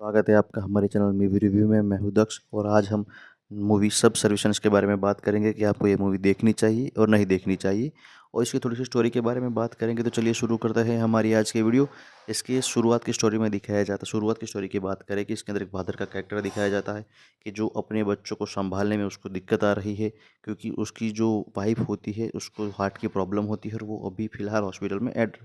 स्वागत है आपका हमारे चैनल मूवी रिव्यू में। मैं हूं दक्ष और आज हम मूवी सब सर्विसेज के बारे में बात करेंगे कि आपको ये मूवी देखनी चाहिए और नहीं देखनी चाहिए, और इसकी थोड़ी सी स्टोरी के बारे में बात करेंगे। तो चलिए शुरू करते हैं हमारी आज की वीडियो। इसकी शुरुआत की स्टोरी में दिखाया जाता है, शुरुआत की स्टोरी की बात करें कि इसके अंदर एक फादर का कैरेक्टर दिखाया जाता है कि जो अपने बच्चों को संभालने में उसको दिक्कत आ रही है, क्योंकि उसकी जो वाइफ होती है उसको हार्ट की प्रॉब्लम होती है और वो अभी फ़िलहाल हॉस्पिटल में एड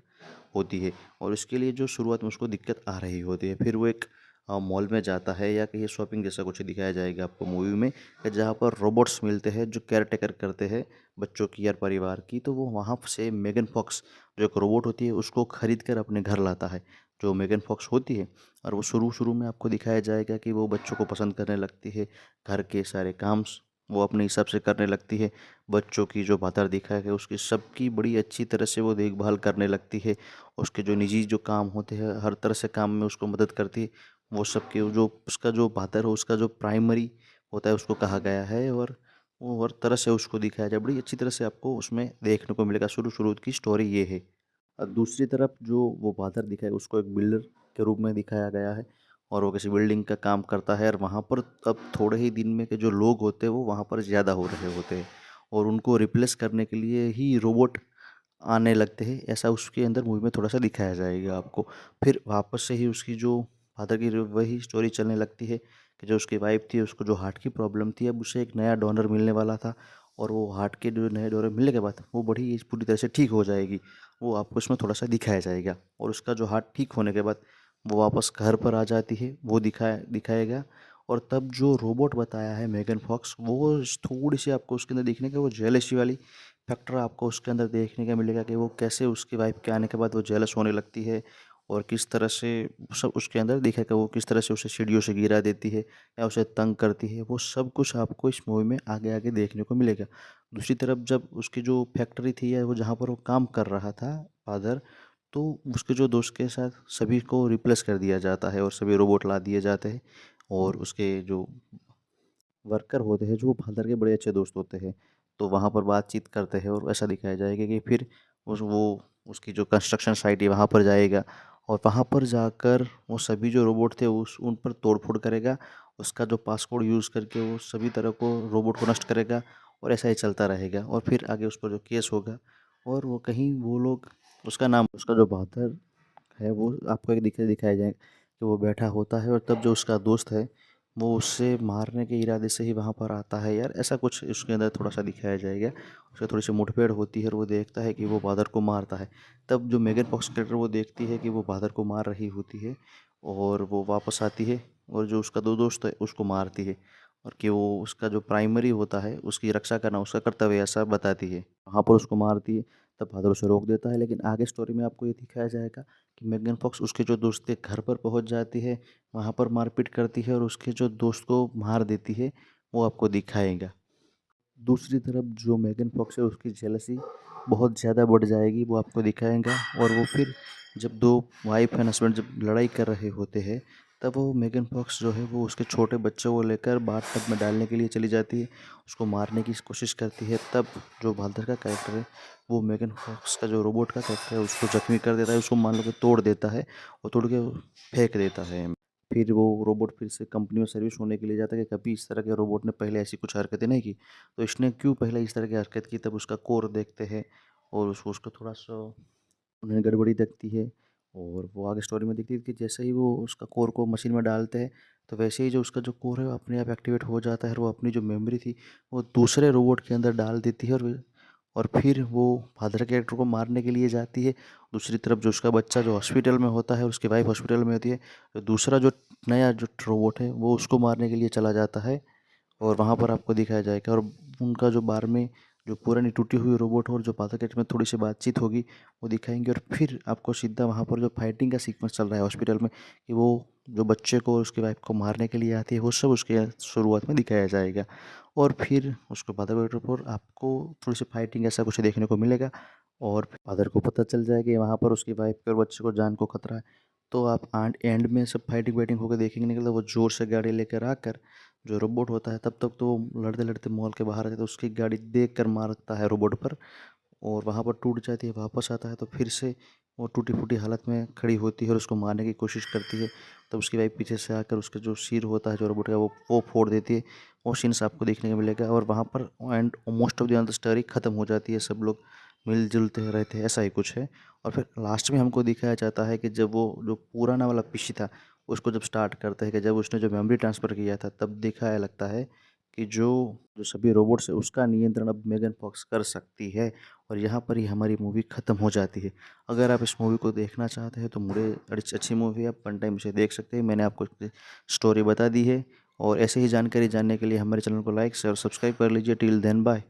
होती है, और इसके लिए जो शुरुआत में उसको दिक्कत आ रही होती है। फिर वो एक मॉल में जाता है या कहीं शॉपिंग जैसा कुछ दिखाया जाएगा आपको मूवी में, कि जहाँ पर रोबोट्स मिलते हैं जो केयर टेकर करते हैं बच्चों की या परिवार की। तो वो वहाँ से मेगन फॉक्स जो एक रोबोट होती है उसको खरीद कर अपने घर लाता है, जो मेगन फॉक्स होती है। और वो शुरू शुरू में आपको दिखाया जाएगा कि वो बच्चों को पसंद करने लगती है, घर के सारे काम वो अपने हिसाब से करने लगती है। बच्चों की जो बादर दिखाया गया उसकी सबकी बड़ी अच्छी तरह से वो देखभाल करने लगती है। उसके जो निजी जो काम होते हैं हर तरह से काम में उसको मदद करती है। वो सब के जो उसका जो फादर है उसका जो प्राइमरी होता है उसको कहा गया है, और वो हर तरह से उसको दिखाया जाए बड़ी अच्छी तरह से आपको उसमें देखने को मिलेगा। शुरू शुरू की स्टोरी ये है। दूसरी तरफ जो वो फादर दिखाया उसको एक बिल्डर के रूप में दिखाया गया है, और वो किसी बिल्डिंग का काम करता है। और वहाँ पर अब थोड़े ही दिन में के जो लोग होते हैं वो वहाँ पर ज़्यादा हो रहे होते हैं, और उनको रिप्लेस करने के लिए ही रोबोट आने लगते हैं। ऐसा उसके अंदर मूवी में थोड़ा-सा दिखाया जाएगा आपको। फिर वापस से ही उसकी जो फादर की वही स्टोरी चलने लगती है कि जो उसकी वाइफ़ थी उसको जो हार्ट की प्रॉब्लम थी, अब उसे एक नया डोनर मिलने वाला था, और वो हार्ट के जो नए डोनर मिलने के बाद वो बड़ी पूरी तरह से ठीक हो जाएगी। वो आपको इसमें थोड़ा-सा दिखाया जाएगा, और उसका जो हार्ट ठीक होने के बाद वो वापस घर पर आ जाती है, वो दिखाएगा। और तब जो रोबोट बताया है मेगन फॉक्स, वो थोड़ी-सी आपको उसके अंदर देखने का वो जेलसी वाली फैक्टर आपको उसके अंदर देखने का मिलेगा कि वो कैसे उसकी वाइफ के आने के बाद वो जेलस होने लगती है, और किस तरह से सब उसके अंदर दिखेगा वो किस तरह से उसे सीढ़ियों से गिरा देती है या उसे तंग करती है। वो सब कुछ आपको इस मूवी में आगे आगे देखने को मिलेगा। दूसरी तरफ जब उसकी जो फैक्ट्री थी या वो जहाँ पर वो काम कर रहा था फादर, तो उसके जो दोस्त के साथ सभी को रिप्लेस कर दिया जाता है और सभी रोबोट ला दिए जाते हैं, और उसके जो वर्कर होते हैं जो फादर के बड़े अच्छे दोस्त होते हैं, तो वहाँ पर बातचीत करते हैं। और ऐसा दिखाया जाएगा कि फिर वो उसकी जो कंस्ट्रक्शन साइट है वहाँ पर जाएगा, और वहाँ पर जाकर वो सभी जो रोबोट थे उस उन पर तोड़-फोड़ करेगा। उसका जो पासकोड यूज़ करके वो सभी तरह को रोबोट को नष्ट करेगा, और ऐसा ही चलता रहेगा। और फिर आगे उस पर जो केस होगा, और वो कहीं वो लोग उसका नाम उसका जो फादर है वो आपको एक दिखाया जाए कि वो बैठा होता है, और तब जो उसका दोस्त है वो उससे मारने के इरादे से ही वहाँ पर आता है यार। ऐसा कुछ उसके अंदर थोड़ा सा दिखाया जाएगा। उससे थोड़ी सी मुठभेड़ होती है और वो देखता है कि वो बादर को मारता है। तब जो मेगन फॉक्स कैरेक्टर वो देखती है कि वो बादर को मार रही होती है, और वो वापस आती है और जो उसका दो दोस्त है उसको मारती है, और कि वो उसका जो प्राइमरी होता है उसकी रक्षा करना उसका कर्तव्य है, ऐसा बताती है। वहाँ पर उसको मारती है। तब बादल उसे रोक देता है, लेकिन आगे स्टोरी में आपको ये दिखाया जाएगा कि मेगन फॉक्स उसके जो दोस्त के घर पर पहुंच जाती है, वहाँ पर मारपीट करती है और उसके जो दोस्त को मार देती है, वो आपको दिखाएगा। दूसरी तरफ जो मेगन फॉक्स है उसकी जेलसी बहुत ज़्यादा बढ़ जाएगी, वो आपको दिखाएगा। और वो फिर जब दो वाइफ एंड हस्बैंड जब लड़ाई कर रहे होते हैं, तब वो मेगन फॉक्स जो है वो उसके छोटे बच्चों को लेकर बाथ टब में डालने के लिए चली जाती है, उसको मारने की कोशिश करती है। तब जो बाल्दर का कैरेक्टर है वो मेगन फॉक्स का जो रोबोट का कैरेक्टर है उसको जख्मी कर देता है, उसको मान लो कि तोड़ देता है और तोड़ के फेंक देता है। फिर वो रोबोट फिर से कंपनी में सर्विस होने के लिए जाता है कि कभी इस तरह के रोबोट ने पहले ऐसी कुछ हरकतें नहीं की, तो इसने क्यों पहले इस तरह की हरकत की। तब उसका कोर देखते हैं, और उसको थोड़ा-सा उन्हें गड़बड़ी दिखती है, और वो आगे स्टोरी में दिखती है कि जैसे ही वो उसका कोर को मशीन में डालते हैं, तो वैसे ही जो उसका जो कोर है वो अपने आप एक्टिवेट हो जाता है, और वो अपनी जो मेमोरी थी वो दूसरे रोबोट के अंदर डाल देती है, और फिर वो फादर कैरेक्टर को मारने के लिए जाती है। दूसरी तरफ जो उसका बच्चा जो हॉस्पिटल में होता है, उसकी वाइफ हॉस्पिटल में होती है, तो दूसरा जो नया जो रोबोट है वो उसको मारने के लिए चला जाता है, और वहाँ पर आपको दिखाया जाएगा। और उनका जो बार में जो पुरानी टूटी हुई रोबोट और जो पाथाकेट में थोड़ी सी बातचीत होगी वो दिखाएंगे, और फिर आपको सीधा वहाँ पर जो फाइटिंग का सीक्वेंस चल रहा है हॉस्पिटल में कि वो जो बच्चे को और उसकी वाइफ को मारने के लिए आती है, वो सब उसके शुरुआत में दिखाया जाएगा। और फिर उसके फादर पर आपको थोड़ी सी फाइटिंग ऐसा कुछ देखने को मिलेगा, और फादर को पता चल जाएगा कि वहाँ पर उसकी वाइफ के और बच्चे को जान को खतरा है। तो आप एंड में सब फाइटिंग वाइटिंग होकर देखेंगे निकलता वो ज़ोर से गाड़ी लेकर आकर जो रोबोट होता है, तब तक तो वो लड़ते-लड़ते मॉल के बाहर रहता है, तो उसकी गाड़ी देख कर मारता है रोबोट पर, और वहाँ पर टूट जाती है। वापस आता है तो फिर से वो टूटी-फूटी हालत में खड़ी होती है और उसको मारने की कोशिश करती है, तब उसकी वाइफ़ पीछे से आकर उसका जो सिर होता है जो रोबोट का वो फोड़ देती है। वो सीन्स आपको देखने को मिलेगा और वहाँ पर and most of the story खत्म हो जाती है, सब लोग मिल-जुलते रहते हैं, ऐसा ही कुछ है। और फिर लास्ट में हमको दिखाया जाता है कि जब वो जो पुराना वाला पीसी था, उसको जब स्टार्ट करते हैं कि जब उसने जो मेमोरी ट्रांसफ़र किया था, तब दिखाया लगता है कि जो जो सभी रोबोट्स है, उसका नियंत्रण अब मेगन फॉक्स कर सकती है और यहाँ पर ही हमारी मूवी ख़त्म हो जाती है। अगर आप इस मूवी को देखना चाहते हैं तो मुझे अच्छी मूवी है, आप वन टाइम इसे देख सकते हैं। मैंने आपको इसकी स्टोरी बता दी है और ऐसे ही जानकारी जानने के लिए हमारे चैनल को लाइक, शेयर और सब्सक्राइब कर लीजिए। Till then bye.